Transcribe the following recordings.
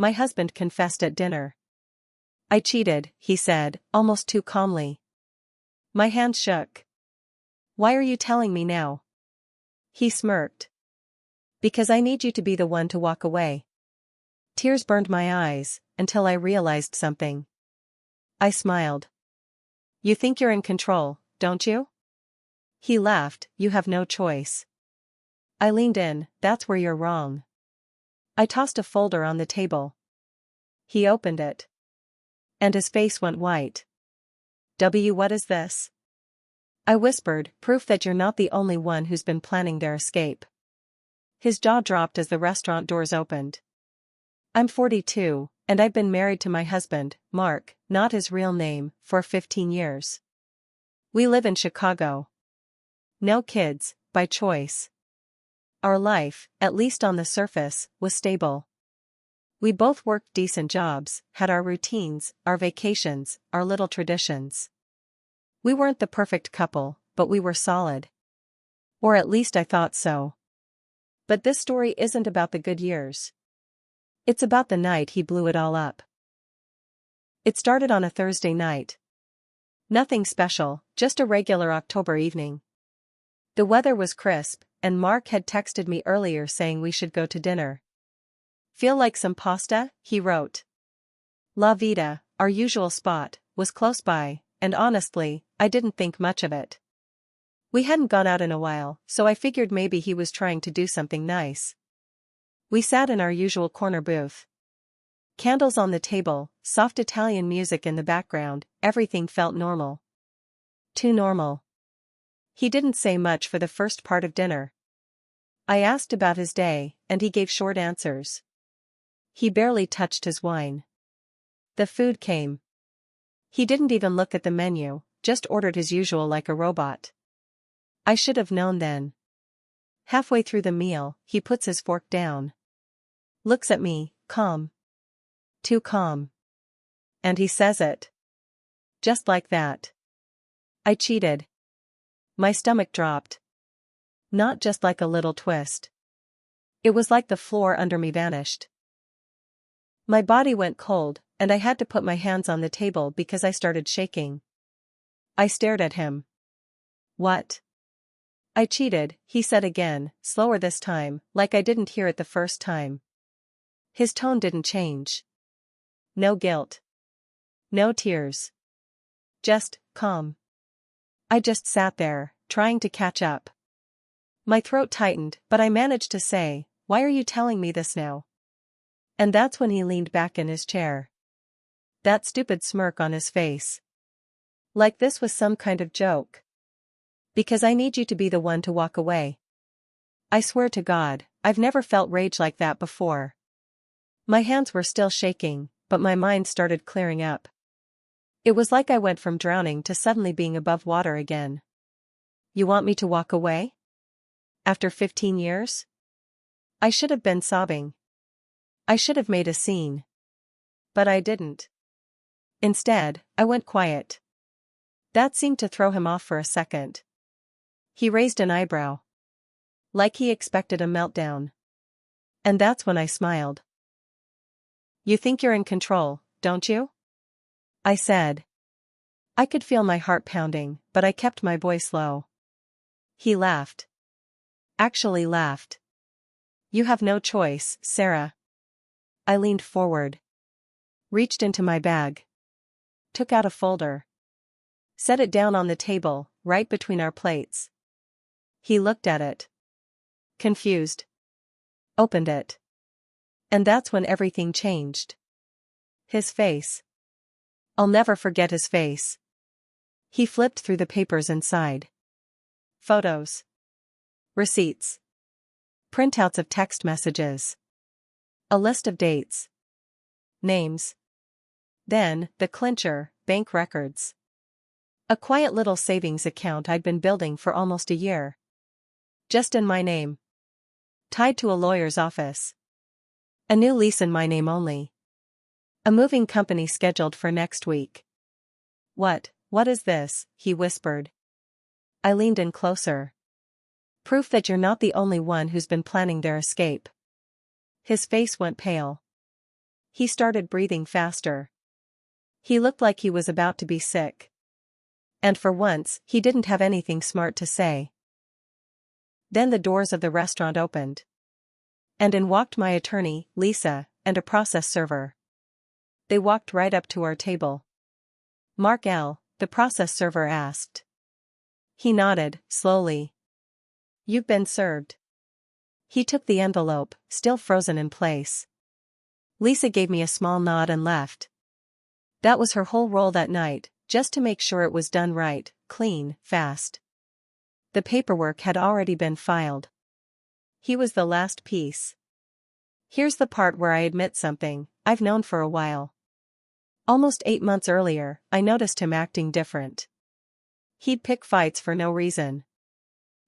my husband confessed at dinner. I cheated, he said, almost too calmly. My hand shook. Why are you telling me now? He smirked. Because I need you to be the one to walk away. Tears burned my eyes, until I realized something. I smiled. You think you're in control, don't you? He laughed, you have no choice. I leaned in, that's where you're wrong. I tossed a folder on the table. He opened it. And his face went white. What is this? I whispered, proof that you're not the only one who's been planning their escape. His jaw dropped as the restaurant doors opened. I'm 42, and I've been married to my husband, Mark, not his real name, for 15 years. We live in Chicago. No kids, by choice. Our life, at least on the surface, was stable. We both worked decent jobs, had our routines, our vacations, our little traditions. We weren't the perfect couple, but we were solid. Or at least I thought so. But this story isn't about the good years. It's about the night he blew it all up. It started on a Thursday night. Nothing special, just a regular October evening. The weather was crisp, and Mark had texted me earlier saying we should go to dinner. Feel like some pasta? He wrote. La Vita, our usual spot, was close by, and honestly, I didn't think much of it. We hadn't gone out in a while, so I figured maybe he was trying to do something nice. We sat in our usual corner booth. Candles on the table, soft Italian music in the background, everything felt normal. Too normal. He didn't say much for the first part of dinner. I asked about his day, and he gave short answers. He barely touched his wine. The food came. He didn't even look at the menu, just ordered as usual like a robot. I should have known then. Halfway through the meal, he puts his fork down. Looks at me, calm. Too calm. And he says it. Just like that. I cheated. My stomach dropped. Not just like a little twist. It was like the floor under me vanished. My body went cold, and I had to put my hands on the table because I started shaking. I stared at him. What? I cheated, he said again, slower this time, like I didn't hear it the first time. His tone didn't change. No guilt. No tears. Just calm. I just sat there, trying to catch up. My throat tightened, but I managed to say, why are you telling me this now? And that's when he leaned back in his chair. That stupid smirk on his face. Like this was some kind of joke. Because I need you to be the one to walk away. I swear to God, I've never felt rage like that before. My hands were still shaking, but my mind started clearing up. It was like I went from drowning to suddenly being above water again. You want me to walk away? After 15 years? I should have been sobbing. I should have made a scene. But I didn't. Instead, I went quiet. That seemed to throw him off for a second. He raised an eyebrow. Like he expected a meltdown. And that's when I smiled. You think you're in control, don't you? I said. I could feel my heart pounding, but I kept my voice low. He laughed. Actually laughed. You have no choice, Sarah. I leaned forward. Reached into my bag. Took out a folder. Set it down on the table, right between our plates. He looked at it. Confused. Opened it. And that's when everything changed. His face. I'll never forget his face. He flipped through the papers inside. Photos. Receipts. Printouts of text messages. A list of dates. Names. Then, the clincher, bank records. A quiet little savings account I'd been building for almost a year. Just in my name. Tied to a lawyer's office. A new lease in my name only. A moving company scheduled for next week. What is this? He whispered. I leaned in closer. Proof that you're not the only one who's been planning their escape. His face went pale. He started breathing faster. He looked like he was about to be sick. And for once, he didn't have anything smart to say. Then the doors of the restaurant opened. And in walked my attorney, Lisa, and a process server. They walked right up to our table. "Mark L., the process server asked. He nodded, slowly. "You've been served." He took the envelope, still frozen in place. Lisa gave me a small nod and left. That was her whole role that night, just to make sure it was done right, clean, fast. The paperwork had already been filed. He was the last piece. Here's the part where I admit something I've known for a while. Almost 8 months earlier, I noticed him acting different. He'd pick fights for no reason.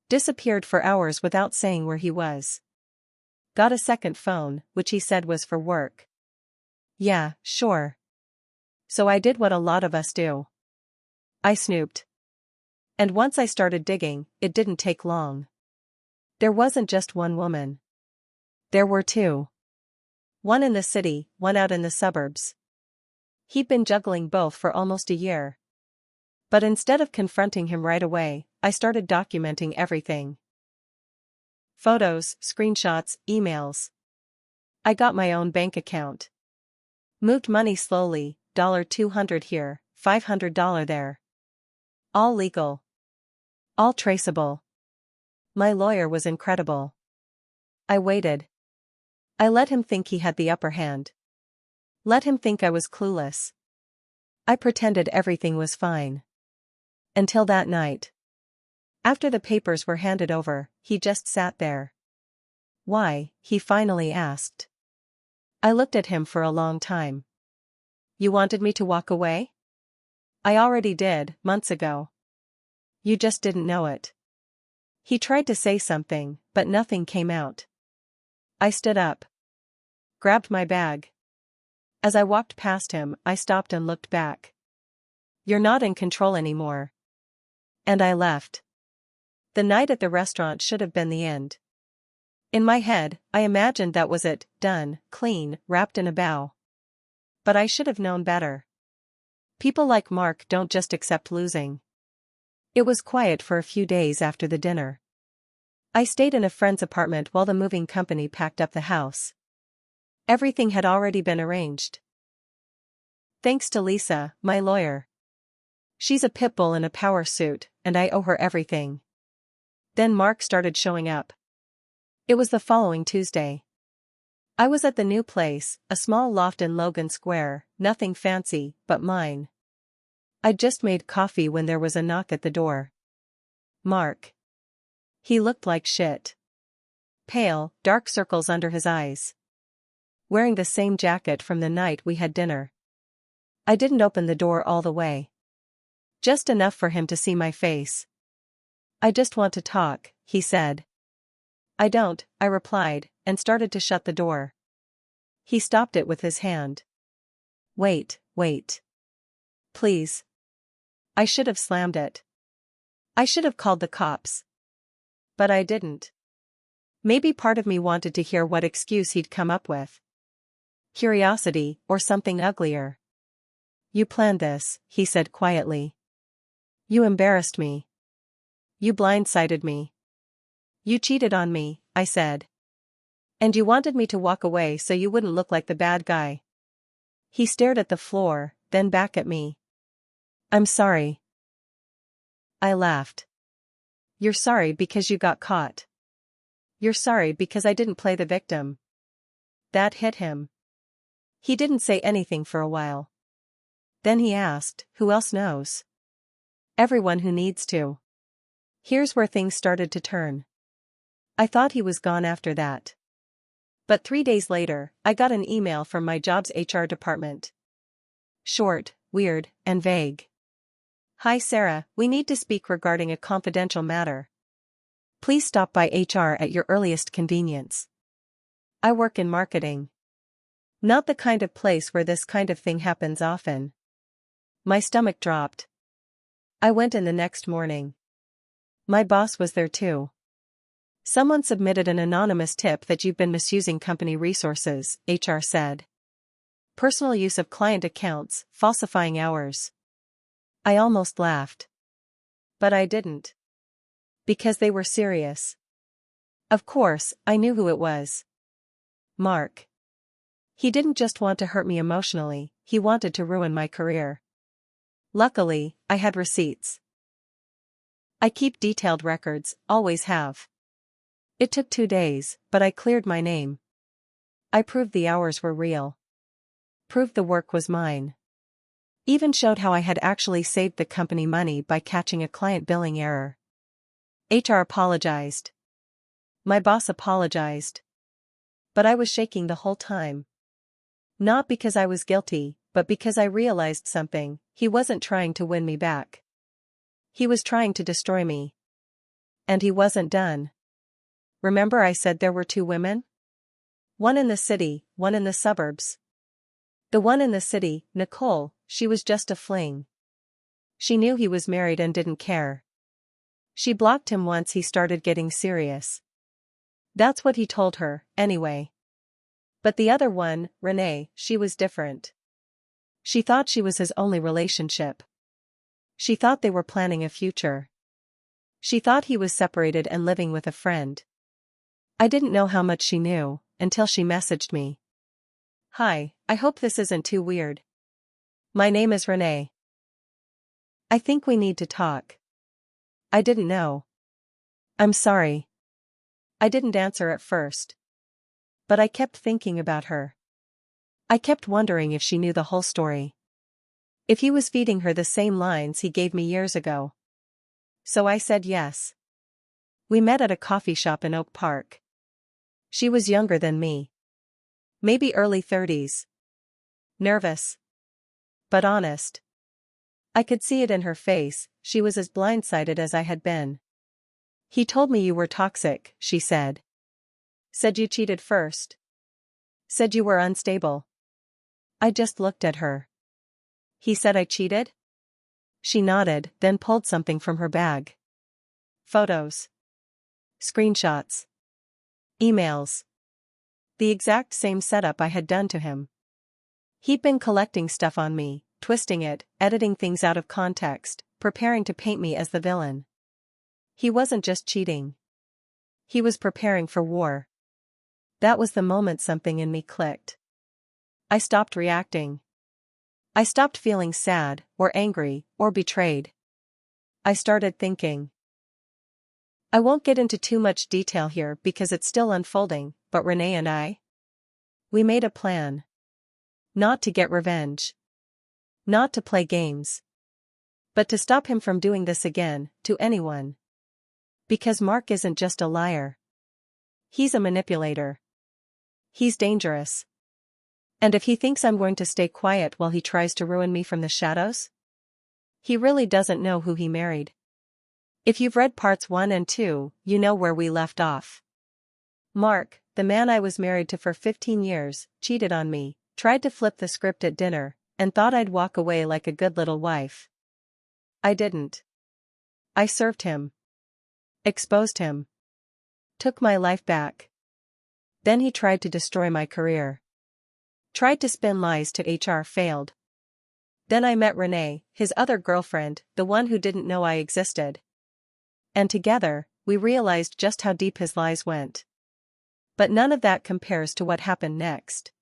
Disappeared for hours without saying where he was. Got a second phone, which he said was for work. Yeah, sure. So I did what a lot of us do. I snooped. And once I started digging, it didn't take long. There wasn't just one woman. There were two. One in the city, one out in the suburbs. He'd been juggling both for almost a year. But instead of confronting him right away, I started documenting everything. Photos, screenshots, emails. I got my own bank account. Moved money slowly, $200 here, $500 there. All legal. All traceable. My lawyer was incredible. I waited. I let him think he had the upper hand. Let him think I was clueless. I pretended everything was fine. Until that night. After the papers were handed over, he just sat there. "Why?" he finally asked. I looked at him for a long time. "You wanted me to walk away?" "I already did, months ago. You just didn't know it." He tried to say something, but nothing came out. I stood up. Grabbed my bag. As I walked past him, I stopped and looked back. "You're not in control anymore." And I left. The night at the restaurant should have been the end. In my head, I imagined that was it, done, clean, wrapped in a bow. But I should have known better. People like Mark don't just accept losing. It was quiet for a few days after the dinner. I stayed in a friend's apartment while the moving company packed up the house. Everything had already been arranged. Thanks to Lisa, my lawyer. She's a pit bull in a power suit, and I owe her everything. Then Mark started showing up. It was the following Tuesday. I was at the new place, a small loft in Logan Square, nothing fancy, but mine. I'd just made coffee when there was a knock at the door. Mark. He looked like shit. Pale, dark circles under his eyes. Wearing the same jacket from the night we had dinner. I didn't open the door all the way. Just enough for him to see my face. "I just want to talk," he said. "I don't," I replied, and started to shut the door. He stopped it with his hand. Wait. Please." I should have slammed it. I should have called the cops. But I didn't. Maybe part of me wanted to hear what excuse he'd come up with. Curiosity, or something uglier. "You planned this," he said quietly. "You embarrassed me. You blindsided me. You cheated on me," I said. "And you wanted me to walk away so you wouldn't look like the bad guy." He stared at the floor, then back at me. "I'm sorry." I laughed. "You're sorry because you got caught. You're sorry because I didn't play the victim." That hit him. He didn't say anything for a while. Then he asked, "Who else knows?" "Everyone who needs to." Here's where things started to turn. I thought he was gone after that. But 3 days later, I got an email from my job's HR department. Short, weird, and vague. "Hi Sarah, we need to speak regarding a confidential matter. Please stop by HR at your earliest convenience. I work in marketing. Not the kind of place where this kind of thing happens often." My stomach dropped. I went in the next morning. My boss was there too. "Someone submitted an anonymous tip that you've been misusing company resources," HR said. Personal use of client accounts, falsifying hours. I almost laughed. But I didn't. Because they were serious. Of course, I knew who it was. Mark. He didn't just want to hurt me emotionally, he wanted to ruin my career. Luckily, I had receipts. I keep detailed records, always have. It took 2 days, but I cleared my name. I proved the hours were real. Proved the work was mine. Even showed how I had actually saved the company money by catching a client billing error. HR apologized. My boss apologized. But I was shaking the whole time. Not because I was guilty, but because I realized something: he wasn't trying to win me back. He was trying to destroy me. And he wasn't done. Remember I said there were 2 women? One in the city, one in the suburbs. The one in the city, Nicole, she was just a fling. She knew he was married and didn't care. She blocked him once he started getting serious. That's what he told her, anyway. But the other one, Renee, she was different. She thought she was his only relationship. She thought they were planning a future. She thought he was separated and living with a friend. I didn't know how much she knew, until she messaged me. Hi, I hope this isn't too weird. My name is Renee. I think we need to talk. I didn't know. I'm sorry. I didn't answer at first. But I kept thinking about her. I kept wondering if she knew the whole story. If he was feeding her the same lines he gave me years ago. So I said yes. We met at a coffee shop in Oak Park. She was younger than me. Maybe early 30s. Nervous. But honest. I could see it in her face, she was as blindsided as I had been. He told me you were toxic, she said. Said you cheated first. Said you were unstable. I just looked at her. He said I cheated? She nodded, then pulled something from her bag. Photos. Screenshots. Emails. The exact same setup I had done to him. He'd been collecting stuff on me, twisting it, editing things out of context, preparing to paint me as the villain. He wasn't just cheating. He was preparing for war. That was the moment something in me clicked. I stopped reacting. I stopped feeling sad, or angry, or betrayed. I started thinking. I won't get into too much detail here because it's still unfolding, but Renee and I? We made a plan. Not to get revenge. Not to play games. But to stop him from doing this again, to anyone. Because Mark isn't just a liar. He's a manipulator. He's dangerous. And if he thinks I'm going to stay quiet while he tries to ruin me from the shadows? He really doesn't know who he married. If you've read parts 1 and 2, you know where we left off. Mark, the man I was married to for 15 years, cheated on me, tried to flip the script at dinner, and thought I'd walk away like a good little wife. I didn't. I served him. Exposed him. Took my life back. Then he tried to destroy my career. Tried to spin lies to HR, failed. Then I met Renee, his other girlfriend, the one who didn't know I existed. And together, we realized just how deep his lies went. But none of that compares to what happened next.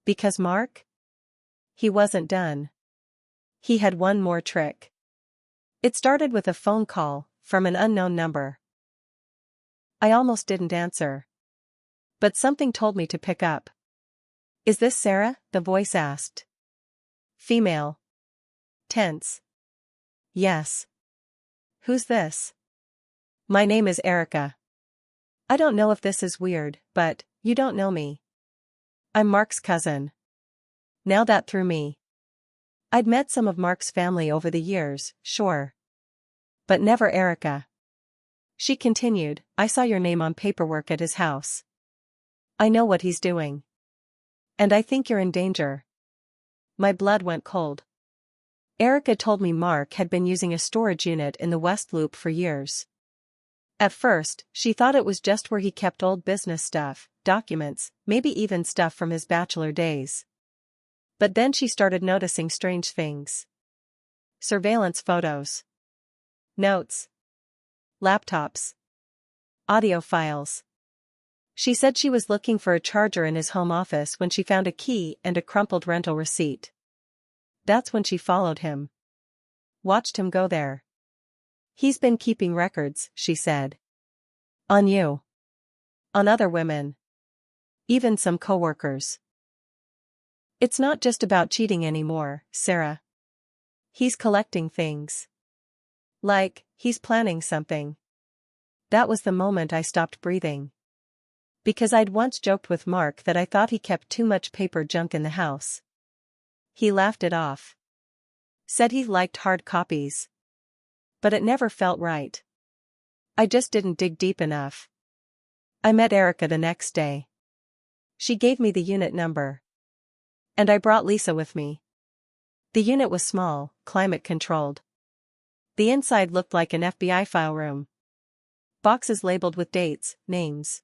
Because Mark? He wasn't done. He had one more trick. It started with a phone call, from an unknown number. I almost didn't answer. But something told me to pick up. Is this Sarah? The voice asked. Female. Tense. Yes. Who's this? My name is Erica. I don't know if this is weird, but, you don't know me. I'm Mark's cousin. Now that threw me. I'd met some of Mark's family over the years, sure. But never Erica. She continued, I saw your name on paperwork at his house. I know what he's doing. And I think you're in danger. My blood went cold. Erica told me Mark had been using a storage unit in the West Loop for years. At first, she thought it was just where he kept old business stuff, documents, maybe even stuff from his bachelor days. But then she started noticing strange things. Surveillance photos. Notes. Laptops. Audio files. She said she was looking for a charger in his home office when she found a key and a crumpled rental receipt. That's when she followed him. Watched him go there. He's been keeping records, she said. On you. On other women. Even some coworkers. It's not just about cheating anymore, Sarah. He's collecting things. Like, he's planning something. That was the moment I stopped breathing. Because I'd once joked with Mark that I thought he kept too much paper junk in the house. He laughed it off. Said he liked hard copies. But it never felt right. I just didn't dig deep enough. I met Erica the next day. She gave me the unit number. And I brought Lisa with me. The unit was small, climate-controlled. The inside looked like an FBI file room. Boxes labeled with dates, names.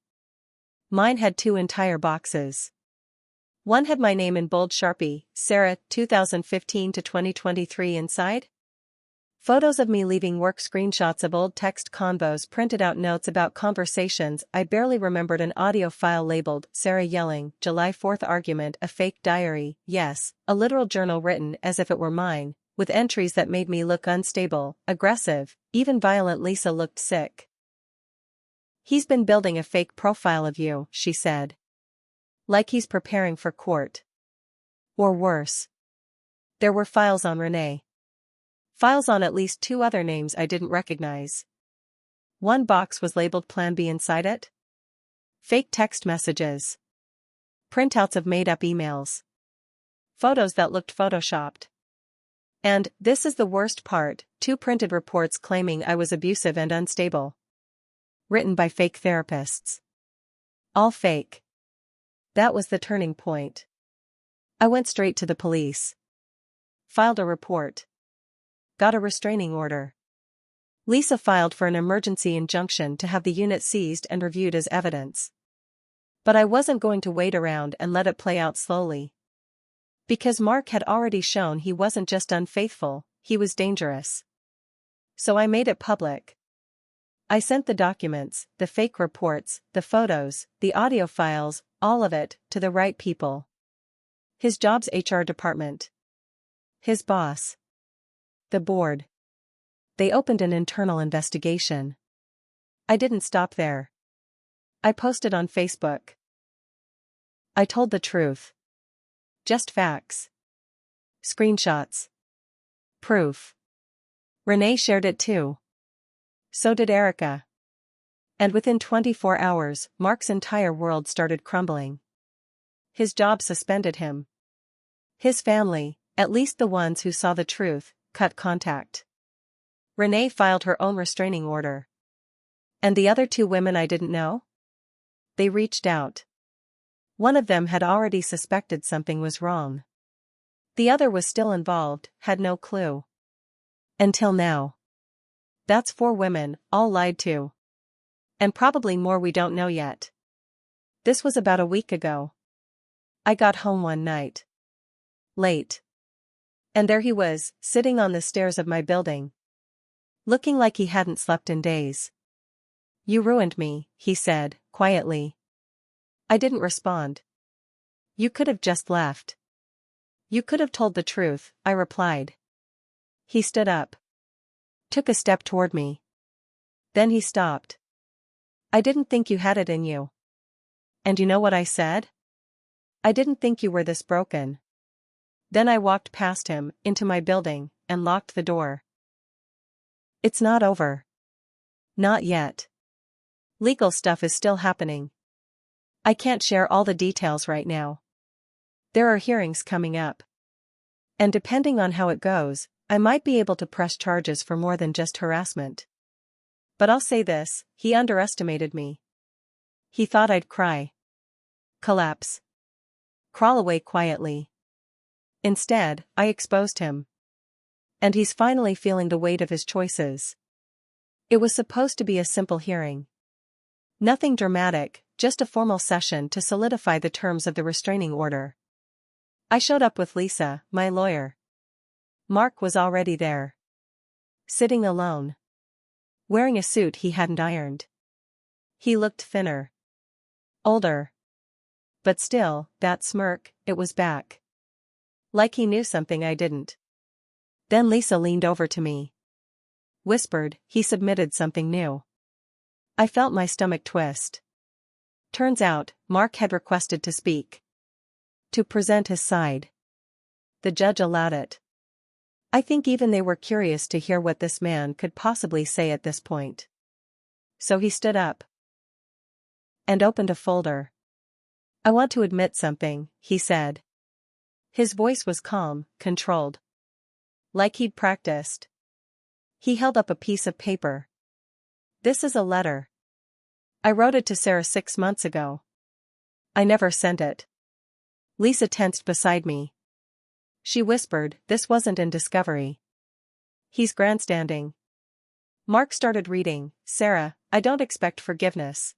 Mine had 2 entire boxes. One had my name in bold Sharpie, Sarah, 2015 to 2023 inside. Photos of me leaving work, screenshots of old text convos, printed out notes about conversations I barely remembered, an audio file labeled Sarah yelling, July 4th argument, a fake diary, yes, a literal journal written as if it were mine, with entries that made me look unstable, aggressive, even violent. Lisa looked sick. He's been building a fake profile of you, she said. Like he's preparing for court. Or worse. There were files on Renee. Files on at least 2 other names I didn't recognize. One box was labeled Plan B. Inside it. Fake text messages. Printouts of made-up emails. Photos that looked photoshopped. And, this is the worst part, 2 printed reports claiming I was abusive and unstable. Written by fake therapists. All fake. That was the turning point. I went straight to the police. Filed a report. Got a restraining order. Lisa filed for an emergency injunction to have the unit seized and reviewed as evidence. But I wasn't going to wait around and let it play out slowly. Because Mark had already shown he wasn't just unfaithful, he was dangerous. So I made it public. I sent the documents, the fake reports, the photos, the audio files, all of it, to the right people. His job's HR department. His boss. The board. They opened an internal investigation. I didn't stop there. I posted on Facebook. I told the truth. Just facts. Screenshots. Proof. Renee shared it too. So did Erica. And within 24 hours, Mark's entire world started crumbling. His job suspended him. His family, at least the ones who saw the truth, cut contact. Renee filed her own restraining order. And the other 2 women I didn't know? They reached out. One of them had already suspected something was wrong. The other was still involved, had no clue. Until now. That's 4 women, all lied to. And probably more we don't know yet. This was about a week ago. I got home one night. Late. And there he was, sitting on the stairs of my building. Looking like he hadn't slept in days. You ruined me, he said, quietly. I didn't respond. You could have just left. You could have told the truth, I replied. He stood up. Took a step toward me. Then he stopped. I didn't think you had it in you. And you know what I said? I didn't think you were this broken. Then I walked past him, into my building, and locked the door. It's not over. Not yet. Legal stuff is still happening. I can't share all the details right now. There are hearings coming up. And depending on how it goes, I might be able to press charges for more than just harassment. But I'll say this, he underestimated me. He thought I'd cry. Collapse. Crawl away quietly. Instead, I exposed him. And he's finally feeling the weight of his choices. It was supposed to be a simple hearing. Nothing dramatic, just a formal session to solidify the terms of the restraining order. I showed up with Lisa, my lawyer. Mark was already there. Sitting alone. Wearing a suit he hadn't ironed. He looked thinner. Older. But still, that smirk, it was back. Like he knew something I didn't. Then Lisa leaned over to me. Whispered, he submitted something new. I felt my stomach twist. Turns out, Mark had requested to speak. To present his side. The judge allowed it. I think even they were curious to hear what this man could possibly say at this point. So he stood up. And opened a folder. I want to admit something, he said. His voice was calm, controlled. Like he'd practiced. He held up a piece of paper. This is a letter. I wrote it to Sarah 6 months ago. I never sent it. Lisa tensed beside me. She whispered, this wasn't in discovery. He's grandstanding. Mark started reading, Sarah, I don't expect forgiveness.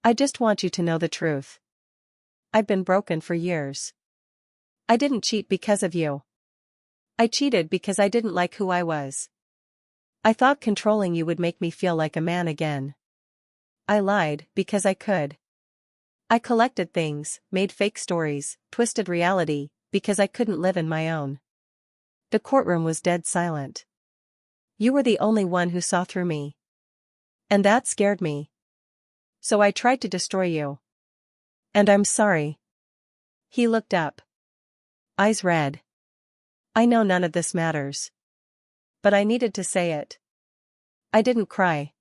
I just want you to know the truth. I've been broken for years. I didn't cheat because of you. I cheated because I didn't like who I was. I thought controlling you would make me feel like a man again. I lied because I could. I collected things, made fake stories, twisted reality, because I couldn't live in my own. The courtroom was dead silent. You were the only one who saw through me. And that scared me. So I tried to destroy you. And I'm sorry. He looked up. Eyes red. I know none of this matters. But I needed to say it. I didn't cry.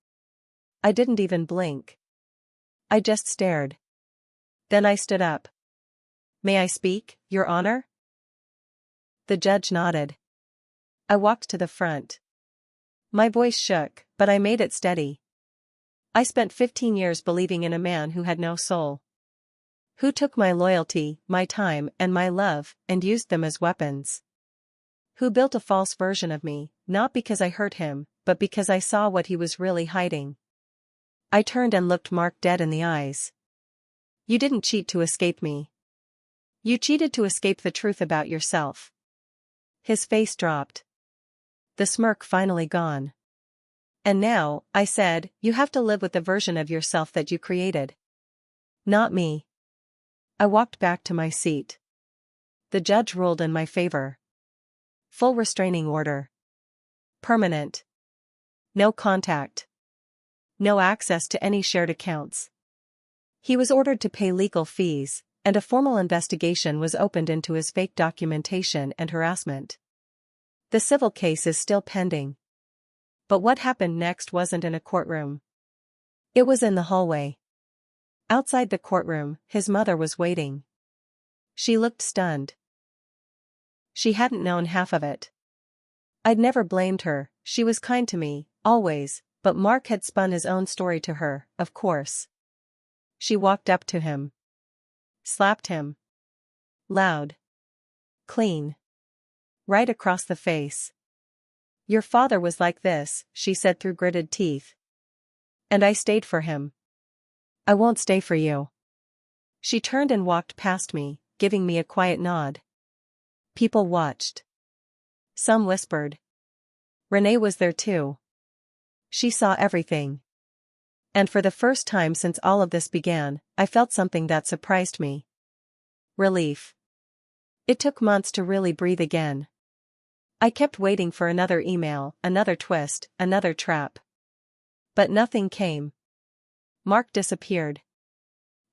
I didn't even blink. I just stared. Then I stood up. May I speak, Your Honor? The judge nodded. I walked to the front. My voice shook, but I made it steady. I spent 15 years believing in a man who had no soul. Who took my loyalty, my time, and my love, and used them as weapons. Who built a false version of me, not because I hurt him, but because I saw what he was really hiding. I turned and looked Mark dead in the eyes. You didn't cheat to escape me. You cheated to escape the truth about yourself. His face dropped. The smirk finally gone. And now, I said, you have to live with the version of yourself that you created. Not me. I walked back to my seat. The judge ruled in my favor. Full restraining order. Permanent. No contact. No access to any shared accounts. He was ordered to pay legal fees, and a formal investigation was opened into his fake documentation and harassment. The civil case is still pending. But what happened next wasn't in a courtroom. It was in the hallway. Outside the courtroom, his mother was waiting. She looked stunned. She hadn't known half of it. I'd never blamed her, she was kind to me, always, but Mark had spun his own story to her, of course. She walked up to him. Slapped him. Loud. Clean. Right across the face. Your father was like this, she said through gritted teeth. And I stayed for him. I won't stay for you. She turned and walked past me, giving me a quiet nod. People watched. Some whispered. Renee was there too. She saw everything. And for the first time since all of this began, I felt something that surprised me. Relief. It took months to really breathe again. I kept waiting for another email, another twist, another trap. But nothing came. Mark disappeared.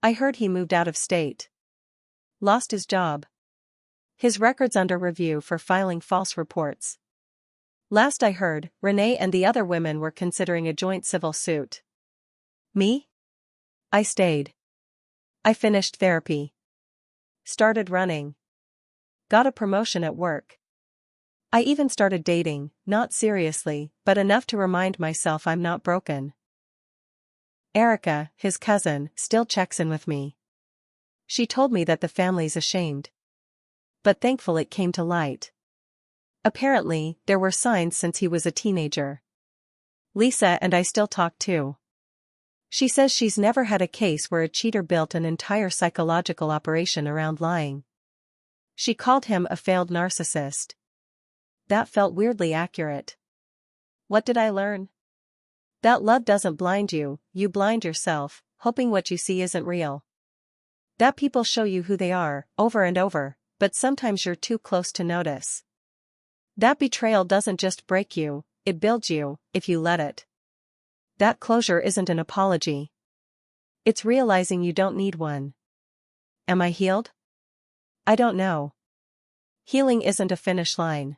I heard he moved out of state. Lost his job. His records under review for filing false reports. Last I heard, Renee and the other women were considering a joint civil suit. Me? I stayed. I finished therapy. Started running. Got a promotion at work. I even started dating, not seriously, but enough to remind myself I'm not broken. Erica, his cousin, still checks in with me. She told me that the family's ashamed. But thankful it came to light. Apparently, there were signs since he was a teenager. Lisa and I still talk too. She says she's never had a case where a cheater built an entire psychological operation around lying. She called him a failed narcissist. That felt weirdly accurate. What did I learn? That love doesn't blind you, you blind yourself, hoping what you see isn't real. That people show you who they are, over and over, but sometimes you're too close to notice. That betrayal doesn't just break you, it builds you, if you let it. That closure isn't an apology. It's realizing you don't need one. Am I healed? I don't know. Healing isn't a finish line.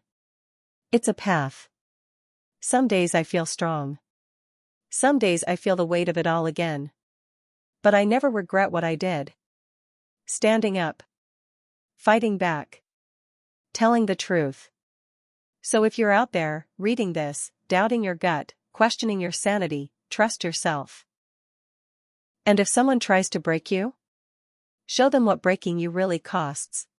It's a path. Some days I feel strong. Some days I feel the weight of it all again. But I never regret what I did. Standing up. Fighting back. Telling the truth. So if you're out there, reading this, doubting your gut, questioning your sanity, trust yourself. And if someone tries to break you, show them what breaking you really costs.